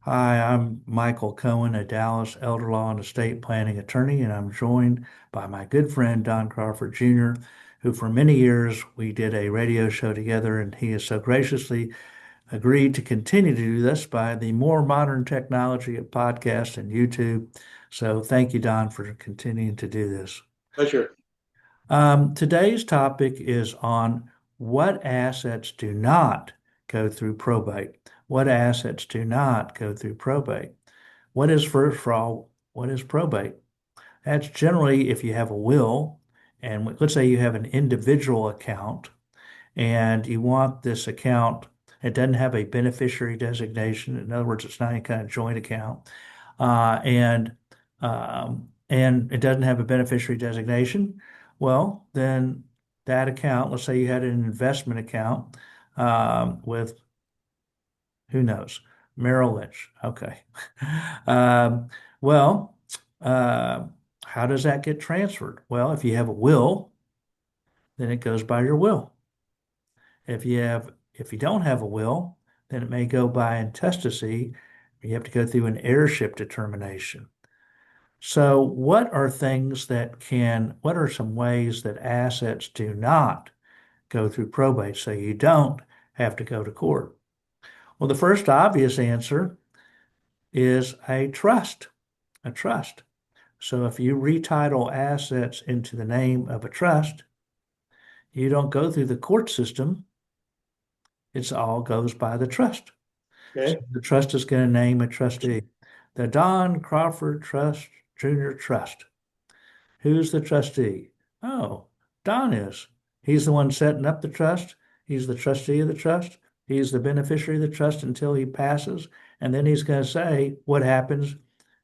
Hi, I'm Michael Cohen, a Dallas elder law and estate planning attorney, and I'm joined by my good friend Don Crawford Jr., who for many years we did a radio show together, and he has so graciously agreed to continue to do this by the more modern technology of podcast and YouTube. So thank you, Don, for continuing to do this. Pleasure. Today's topic is on what assets do not go through probate. What assets do not go through probate? What is, first of all, what is probate? That's generally if you have a will, and let's say you have an individual account and you want this account, it doesn't have a beneficiary designation. In other words, it's not any kind of joint account. And it doesn't have a beneficiary designation. Well, then that account, let's say you had an investment account with who knows, Merrill Lynch. Okay. Um, well, uh, how does that get transferred? Well, if you have a will, then it goes by your will. If you don't have a will, then it may go by intestacy. You have to go through an heirship determination. So, what are some ways that assets do not go through probate so you don't have to go to court? Well, the first obvious answer is a trust. So if you retitle assets into the name of a trust, you don't go through the court system. It all goes by the trust. So Okay. the trust is going to name a trustee. The Don Crawford Trust Junior Trust. Who's the trustee? Oh, Don is. He's the one setting up the trust. He's the trustee of the trust. He's the beneficiary of the trust until he passes. And then he's going to say what happens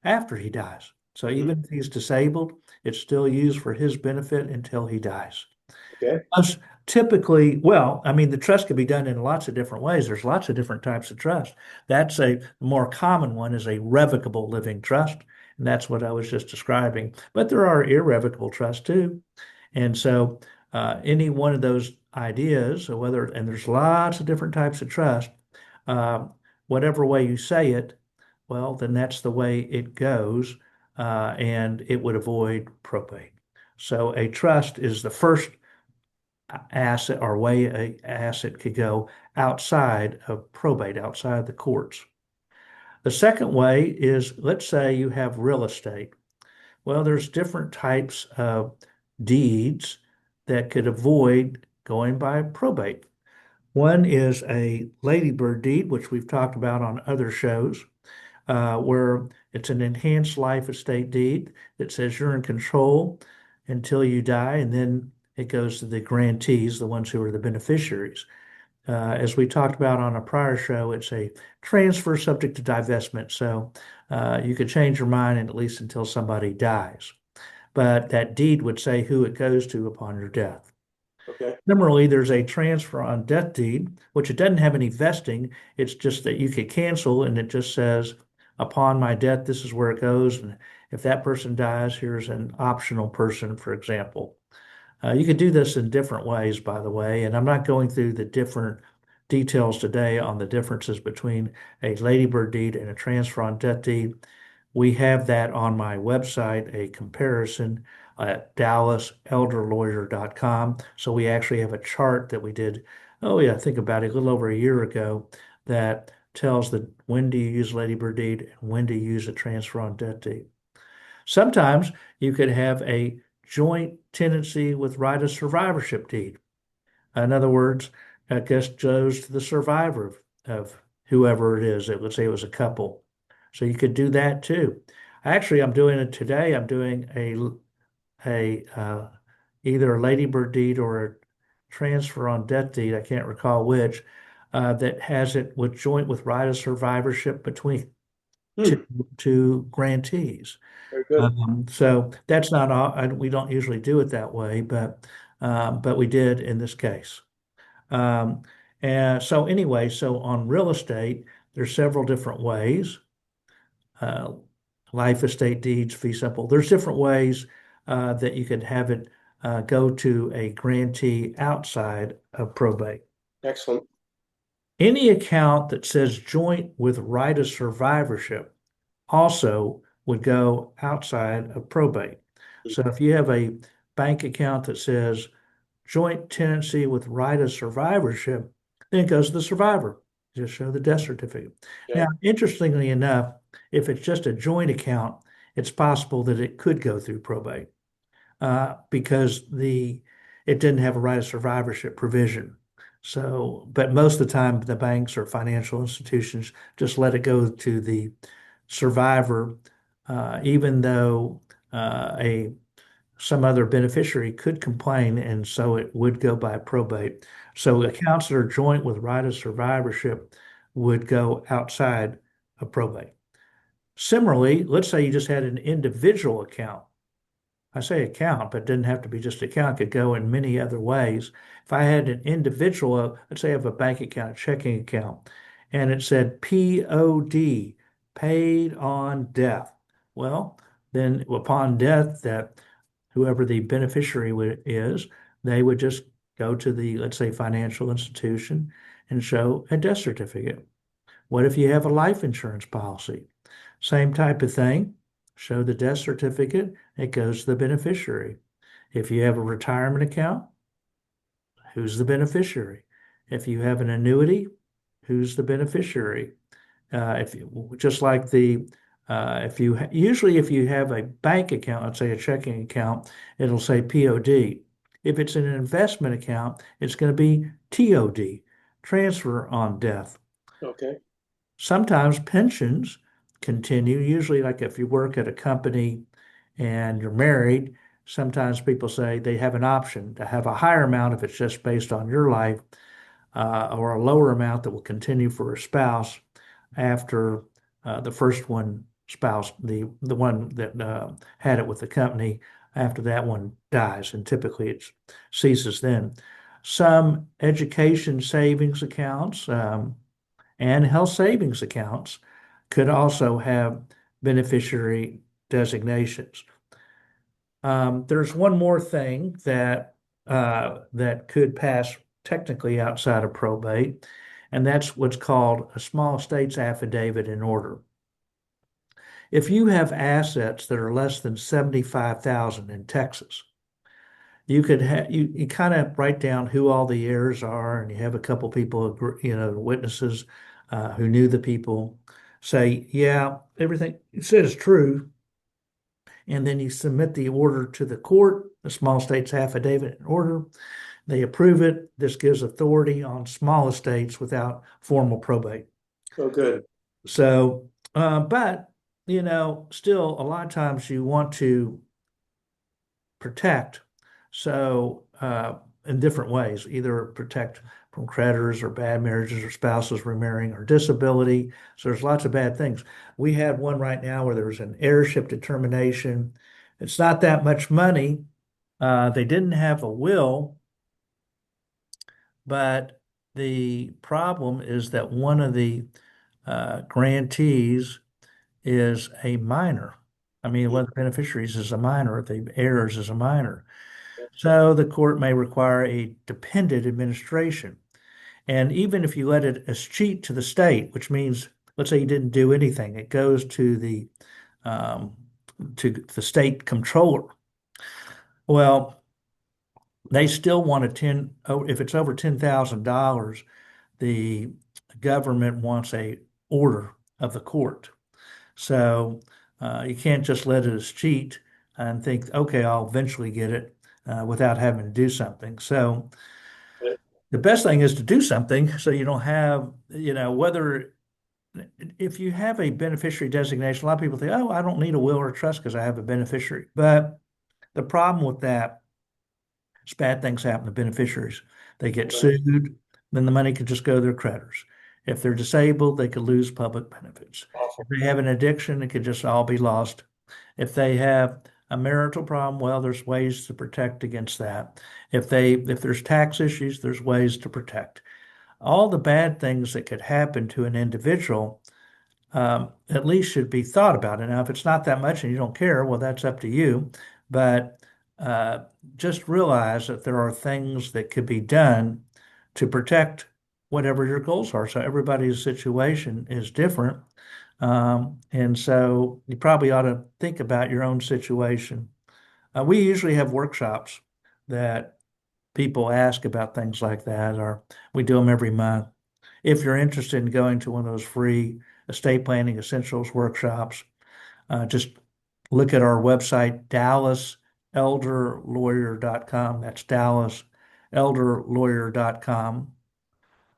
after he dies. So Mhm. even if he's disabled, it's still used for his benefit until he dies. Okay. Us typically, well, I mean, the trust can be done in lots of different ways. There's lots of different types of trust. That's a more common one is a revocable living trust, and that's what I was just describing. But there are irrevocable trusts too, and so any one of those ideas, or whether and there's lots of different types of trust. Uh, Whatever way you say it, well, then that's the way it goes, and it would avoid probate. So a trust is the first asset or way a asset could go outside of probate, outside the courts. The second way is, let's say you have real estate. Well, there's different types of deeds that could avoid going by probate. One is a ladybird deed, which we've talked about on other shows, where it's an enhanced life estate deed that says you're in control until you die, and then it goes to the grantees, the ones who are the beneficiaries. As we talked about on a prior show, it's a transfer subject to divestment. So you could change your mind at least until somebody dies. But that deed would say who it goes to upon your death. Okay. Similarly, there's a transfer on death deed, which it doesn't have any vesting. It's just that you could cancel, and it just says, upon my death, this is where it goes. And if that person dies, here's an optional person, for example. You could do this in different ways, by the way, and I'm not going through the different details today on the differences between a ladybird deed and a transfer on death deed. We have that on my website, a comparison at dallaselderlawyer.com. So we actually have a chart that we did, oh yeah, think about it, a little over a year ago that tells the when do you use ladybird deed and when do you use a transfer on death deed. Sometimes you could have a joint tenancy with right of survivorship deed. In other words, I guess goes to the survivor of whoever it is. Let's say it was a couple. So you could do that too. Actually, I'm doing it today. I'm doing a either a ladybird deed or a transfer on death deed. I can't recall which. That has it with joint with right of survivorship between two, Hmm. two grantees. Very good. So that's not all, we don't usually do it that way, but we did in this case. Um, and so anyway, so on real estate, there's several different ways. Uh, Life estate deeds, fee simple. There's different ways that you could have it go to a grantee outside of probate. Excellent. Any account that says joint with right of survivorship also would go outside of probate. So if you have a bank account that says joint tenancy with right of survivorship, then it goes to the survivor. Just show the death certificate. Now, Okay. interestingly enough, if it's just a joint account, it's possible that it could go through probate because it didn't have a right of survivorship provision. So, but most of the time, the banks or financial institutions just let it go to the survivor, even though a some other beneficiary could complain, and so it would go by probate. So accounts that are joint with right of survivorship would go outside of probate. Similarly, let's say you just had an individual account. I say account, but it didn't have to be just account, it could go in many other ways. If I had an individual, let's say I have a bank account, a checking account, and it said POD, paid on death. Well, then upon death, that whoever the beneficiary is, they would just go to the, let's say, financial institution and show a death certificate. What if you have a life insurance policy? Same type of thing. Show the death certificate, it goes to the beneficiary. If you have a retirement account, who's the beneficiary? If you have an annuity, who's the beneficiary? If you, just like the if you usually if you have a bank account, let's say a checking account, it'll say POD. If it's an investment account, it's going to be TOD, transfer on death. Okay. Sometimes pensions continue, usually like if you work at a company and you're married, sometimes people say they have an option to have a higher amount if it's just based on your life, or a lower amount that will continue for a spouse after the first one spouse, the one that had it with the company, after that one dies, and typically it ceases then. Some education savings accounts and health savings accounts could also have beneficiary designations. There's one more thing that could pass technically outside of probate, and that's what's called a small estates affidavit in order. If you have assets that are less than 75,000 in Texas, you kind of write down who all the heirs are, and you have a couple people, witnesses who knew the people, say, yeah, everything it says is true, and then you submit the order to the court, the small estates affidavit in order. They approve it. This gives authority on small estates without formal probate. Oh, good. So, but still a lot of times you want to protect. So, in different ways, either protect from creditors or bad marriages or spouses remarrying or disability. So there's lots of bad things. We had one right now where there was an heirship determination. It's not that much money. They didn't have a will, but the problem is that one of the grantees is a minor. I mean, one of the beneficiaries is a minor, the heirs is a minor. So the court may require a dependent administration. And even if you let it escheat to the state, which means, let's say you didn't do anything, it goes um, to the state controller. Well, they still want if it's over $10,000, the government wants a order of the court. So you can't just let it escheat and think, okay, I'll eventually get it without having to do something. So the best thing is to do something so you don't have, whether if you have a beneficiary designation, a lot of people think, oh, I don't need a will or a trust because I have a beneficiary. But the problem with that is bad things happen to beneficiaries. They get Right. sued, then the money could just go to their creditors. If they're disabled, they could lose public benefits. If Awful. they have an addiction, it could just all be lost. If they have a marital problem, well, there's ways to protect against that. If there's tax issues, there's ways to protect. All the bad things that could happen to an individual, at least should be thought about. And now, if it's not that much and you don't care, well, that's up to you. But just realize that there are things that could be done to protect whatever your goals are. So everybody's situation is different. And so you probably ought to think about your own situation. We usually have workshops that people ask about things like that, or we do them every month. If you're interested in going to one of those free estate planning essentials workshops, just look at our website, dallaselderlawyer.com. That's dallaselderlawyer.com.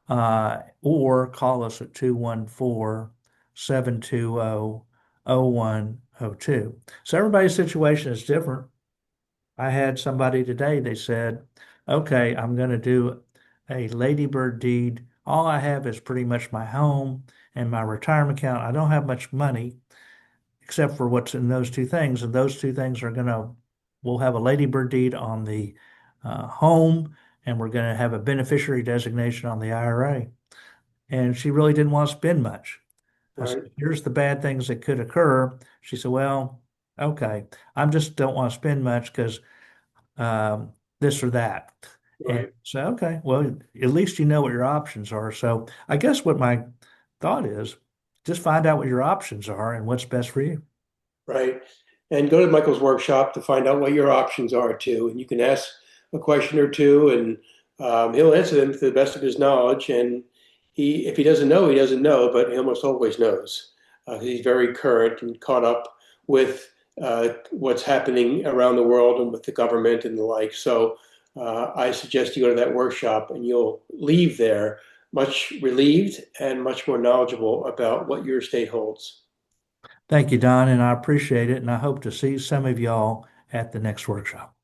Or call us at 214-720-0102. So everybody's situation is different. I had somebody today, they said, okay, I'm going to do a ladybird deed. All I have is pretty much my home and my retirement account. I don't have much money except for what's in those two things. And those two things we'll have a ladybird deed on the home, and we're going to have a beneficiary designation on the IRA. And she really didn't want to spend much. I said, Right. here's the bad things that could occur. She said, well, okay, I just don't want to spend much because this or that. And Right. so, okay, well, at least you know what your options are. So I guess what my thought is, just find out what your options are and what's best for you. Right. And go to Michael's workshop to find out what your options are too. And you can ask a question or two, and he'll answer them to the best of his knowledge. And if he doesn't know, he doesn't know, but he almost always knows. He's very current and caught up with what's happening around the world and with the government and the like. So I suggest you go to that workshop, and you'll leave there much relieved and much more knowledgeable about what your state holds. Thank you, Don, and I appreciate it. And I hope to see some of y'all at the next workshop.